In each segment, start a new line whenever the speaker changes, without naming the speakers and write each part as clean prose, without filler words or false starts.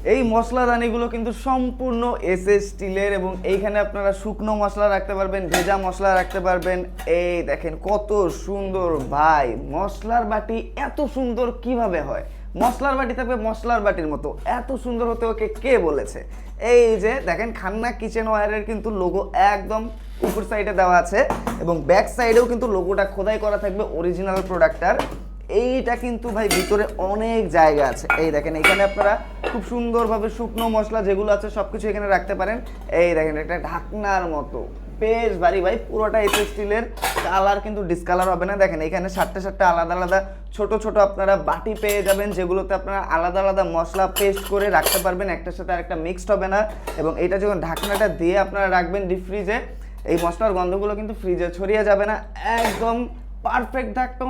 এই মশলাদানিগুলো কিন্তু সম্পূর্ণ এসএস স্টিলের এবং এইখানে আপনারা শুকনো মশলা রাখতে পারবেন, ভেজা মশলা রাখতে পারবেন। এই দেখেন কত সুন্দর ভাই, মশলার বাটি এত সুন্দর কিভাবে হয়? মশলার বাটি থাকবে মশলার বাটির মতো, এত সুন্দর হতে ওকে কে বলেছে? এই যে দেখেন খান্না কিচেনওয়্যারের কিন্তু লোগো একদম উপর সাইডে দেওয়া আছে এবং ব্যাক সাইডেও কিন্তু লোগোটা খোদাই করা থাকবে অরিজিনাল প্রোডাক্টটার। এইটা কিন্তু ভাই ভিতরে অনেক জায়গা আছে। এই দেখেন এখানে আপনারা খুব সুন্দরভাবে শুকনো মশলা যেগুলো আছে সবকিছু এখানে রাখতে পারেন। এই দেখেন একটা ঢাকনার মতো বেশ ভারী ভাই, পুরোটা এসএস স্টিলের, কালার কিন্তু ডিসকালার হবে না। দেখেন এখানে সাতটা আলাদা আলাদা ছোট ছোট আপনারা বাটি পেয়ে যাবেন, যেগুলোতে আপনারা আলাদা আলাদা মশলা পেস্ট করে রাখতে পারবেন, একটার সাথে আরেকটা মিক্সড হবে না। এবং এটা যখন ঢাকনাটা দিয়ে আপনারা রাখবেন ডিপ ফ্রিজে, এই মশলার গন্ধগুলো কিন্তু ফ্রিজে ছড়িয়ে যাবে না, একদম পারফেক্ট থাকতো,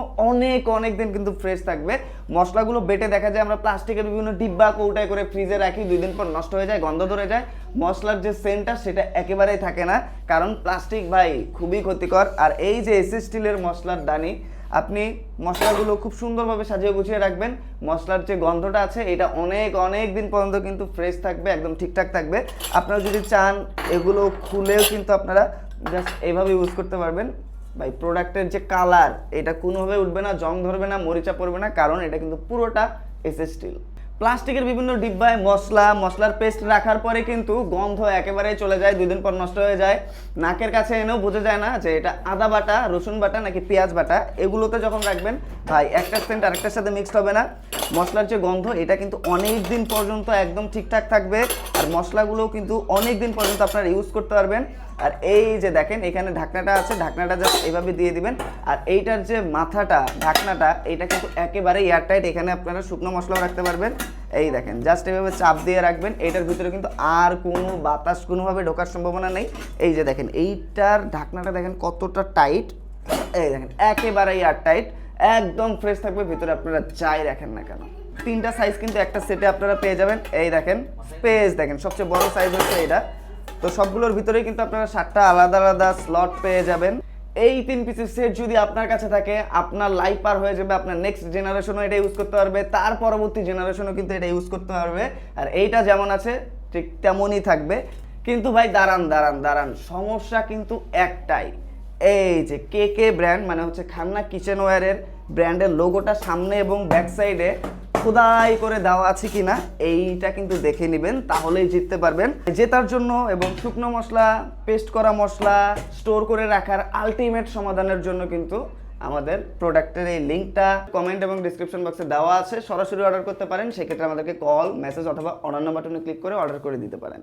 অনেক দিন কিন্তু ফ্রেশ থাকবে। মশলাগুলো বেটে দেখা যায় আমরা প্লাস্টিকের বিভিন্ন ডিব্বা কৌটায় করে ফ্রিজে রাখি, 2 দিন পর নষ্ট হয়ে যায়, গন্ধ ধরে যায়, মশলার যে সেন্টটা সেটা একেবারেই থাকে না, কারণ প্লাস্টিক ভাই খুবই ক্ষতিকর। আর এই যে এসএস স্টিলের মশলার দানি, আপনি মশলাগুলো খুব সুন্দরভাবে সাজিয়ে গুছিয়ে রাখবেন, মশলার যে গন্ধটা আছে এটা অনেক দিন পর্যন্ত কিন্তু ফ্রেশ থাকবে, একদম ঠিকঠাক থাকবে। আপনারা যদি চান এগুলো খুলেও কিন্তু আপনারা জাস্ট এইভাবে ইউজ করতে পারবেন। ভাই প্রোডাক্টের যে কালার এটা কোনোভাবে উঠবে না, জং ধরবে না, মরিচা পড়বে না, কারণ এটা কিন্তু পুরোটা এসএস স্টিল। প্লাস্টিকের বিভিন্ন ডিব্বায় মশলার পেস্ট রাখার পরে কিন্তু গন্ধ একেবারেই চলে যায়, 2 দিন পর নষ্ট হয়ে যায়, নাকের কাছে এনেও বোঝা যায় না যে এটা আদা বাটা, রসুন বাটা নাকি পেঁয়াজ বাটা। এগুলোতে যখন রাখবেন ভাই একটা সেন্ট আরেকটার সাথে মিক্সড হবে না, মশলার যে গন্ধ এটা কিন্তু অনেক দিন পর্যন্ত একদম ঠিকঠাক থাকবে, আর মশলাগুলোও কিন্তু অনেক দিন পর্যন্ত আপনারা ইউজ করতে পারবেন। আর এই যে দেখেন এখানে ঢাকনাটা আছে, ঢাকনাটা জাস্ট এইভাবে দিয়ে দিবেন, আর এইটার যে মাথাটা ঢাকনাটা এটা কিন্তু একেবারে এয়ারটাইট, এখানে আপনারা শুকনো মশলাও রাখতে পারবেন। এই দেখেন জাস্ট এইভাবে চাপ দিয়ে রাখবেন, এইটার ভিতরে কিন্তু আর কোনো বাতাস কোনোভাবে ঢোকার সম্ভাবনা নেই। এই যে দেখেন এইটার ঢাকনাটা দেখেন কতটা টাইট, এই দেখেন একেবারে এয়ারটাইট, একদম ফ্রেশ থাকবে ভিতরে, আপনারা যাই রাখেন না কেন। 3টা সাইজ কিন্তু একটা সেটে আপনারা পেয়ে যাবেন। এই দেখেন স্পেস দেখেন, সবচেয়ে বড় সাইজ হচ্ছে এটা। তো সবগুলোর ভিতরেই কিন্তু আপনারা 7টা আলাদা আলাদা স্লট পেয়ে যাবেন। এই 3 পিসের সেট যদি আপনার কাছে থাকে, আপনার লাইফ পার হয়ে যাবে, আপনার নেক্সট জেনারেশনও এটা ইউজ করতে পারবে, তার পরবর্তী জেনারেশনও কিন্তু এটা ইউজ করতে পারবে। আর এইটা যেমন আছে ঠিক তেমনই থাকবে। কিন্তু ভাই দাঁড়ান, সমস্যা কিন্তু একটাই, এই যে কে ব্র্যান্ড মানে হচ্ছে খান্না কিচেনওয়্যারের ব্র্যান্ডের লোগোটা সামনে এবং ব্যাক সাইডে খোদাই করে দেওয়া আছে কিনা এইটা কিন্তু দেখে নেবেন, তাহলেই জিততে পারবেন। জেতার জন্য এবং শুকনো মশলা, পেস্ট করা মশলা স্টোর করে রাখার আলটিমেট সমাধানের জন্য কিন্তু আমাদের প্রোডাক্টের এই লিঙ্কটা কমেন্ট এবং ডিসক্রিপশন বক্সে দেওয়া আছে, সরাসরি অর্ডার করতে পারেন। সেক্ষেত্রে আমাদেরকে কল, মেসেজ অথবা অর্ডার নাম্বার বাটনে ক্লিক করে অর্ডার করে দিতে পারেন।